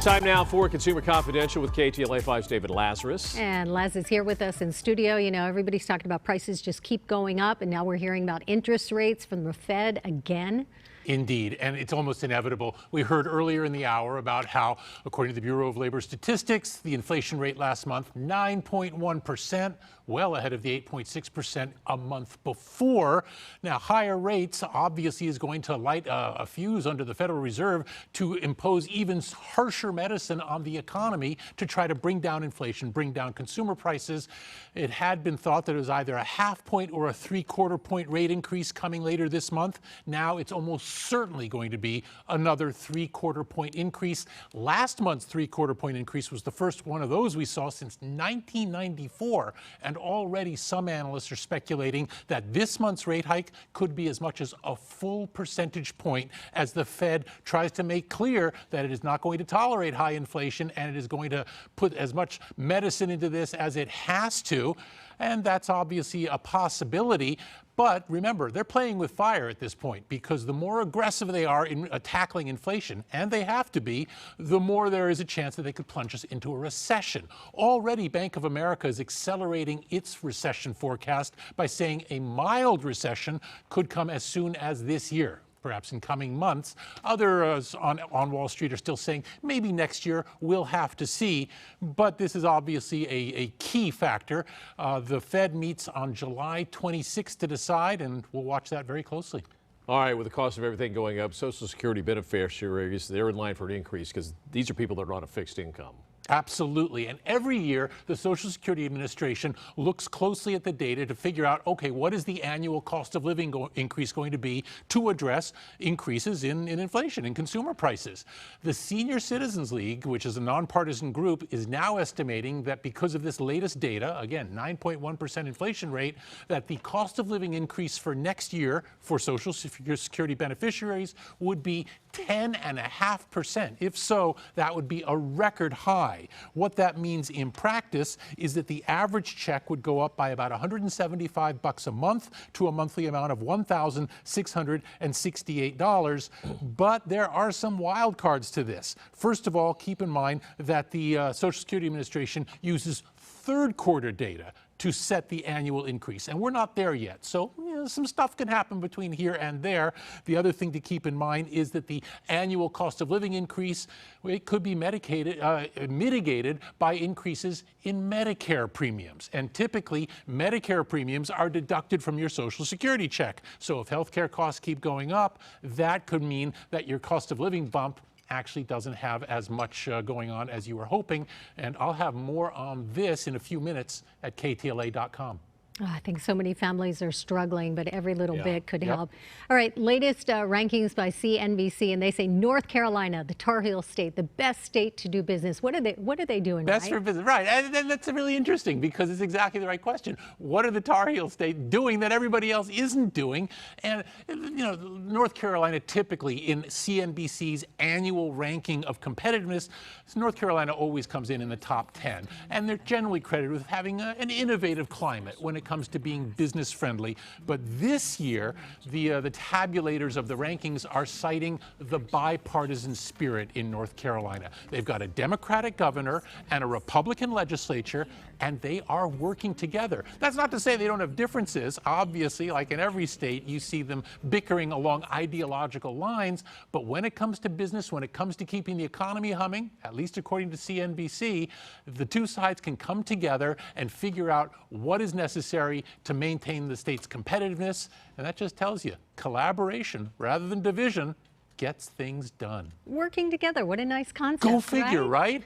Time now for Consumer Confidential with KTLA 5's David Lazarus. And Laz is here with us in studio. You know, everybody's talking about prices just keep going up, and now we're hearing about interest rates from the Fed again. Indeed, and it's almost inevitable. We heard earlier in the hour about how, according to the Bureau of Labor Statistics, the inflation rate last month, 9.1%, well ahead of the 8.6% a month before. Now, higher rates obviously is going to light a fuse under the Federal Reserve to impose even harsher medicine on the economy to try to bring down inflation, bring down consumer prices. It had been thought that it was either a half point or a 3/4 point rate increase coming later this month. Now it's almost certainly going to be another 3/4 point increase. Last month's 3/4 point increase was the first one of those we saw since 1994. And already some analysts are speculating that this month's rate hike could be as much as a full percentage point as the Fed tries to make clear that it is not going to tolerate high inflation and it is going to put as much medicine into this as it has to. And that's obviously a possibility. But remember, they're playing with fire at this point, because the more aggressive they are in tackling inflation, and they have to be, the more there is a chance that they could plunge us into a recession. Already, Bank of America is accelerating its recession forecast by saying a mild recession could come as soon as this year, perhaps in coming months. Others on Wall Street are still saying maybe next year. We'll have to see. But this is obviously a key factor. The Fed meets on July 26th to decide, and we'll watch that very closely. All right, with the cost of everything going up, Social Security beneficiaries, they're in line for an increase because these are people that are on a fixed income. Absolutely. And every year, the Social Security Administration looks closely at the data to figure out, okay, what is the annual cost of living increase going to be to address increases in inflation and consumer prices. The Senior Citizens League, which is a nonpartisan group, is now estimating that because of this latest data, again, 9.1% inflation rate, that the cost of living increase for next year for Social Security beneficiaries would be 10.5%. If so, that would be a record high. What that means in practice is that the average check would go up by about $175 a month to a monthly amount of $1,668. But there are some wild cards to this. First of all, keep in mind that the Social Security Administration uses third quarter data to set the annual increase. And we're not there yet. So some stuff can happen between here and there. The other thing to keep in mind is that the annual cost of living increase, it could be mitigated by increases in Medicare premiums. And typically, Medicare premiums are deducted from your Social Security check. So if healthcare costs keep going up, that could mean that your cost of living bump actually doesn't have as much going on as you were hoping. And I'll have more on this in a few minutes at KTLA.com. Oh, I think so many families are struggling, but every little bit could help. All right, latest rankings by CNBC, and they say North Carolina, the Tar Heel state, the best state to do business. What are they doing best right? for business, right? And that's really interesting, because it's exactly the right question. What are the Tar Heel states doing that everybody else isn't doing? And North Carolina, typically in CNBC's annual ranking of competitiveness, North Carolina always comes in the top 10, and they're generally credited with having an innovative climate when it comes to being business friendly. But this year, the tabulators of the rankings are citing the bipartisan spirit in North Carolina. They've got a Democratic governor and a Republican legislature, and they are working together. That's not to say they don't have differences. Obviously, like in every state, you see them bickering along ideological lines. But when it comes to business, when it comes to keeping the economy humming, at least according to CNBC, the two sides can come together and figure out what is necessary to maintain the state's competitiveness. And that just tells you collaboration rather than division gets things done. Working together. What a nice concept. Go figure, right?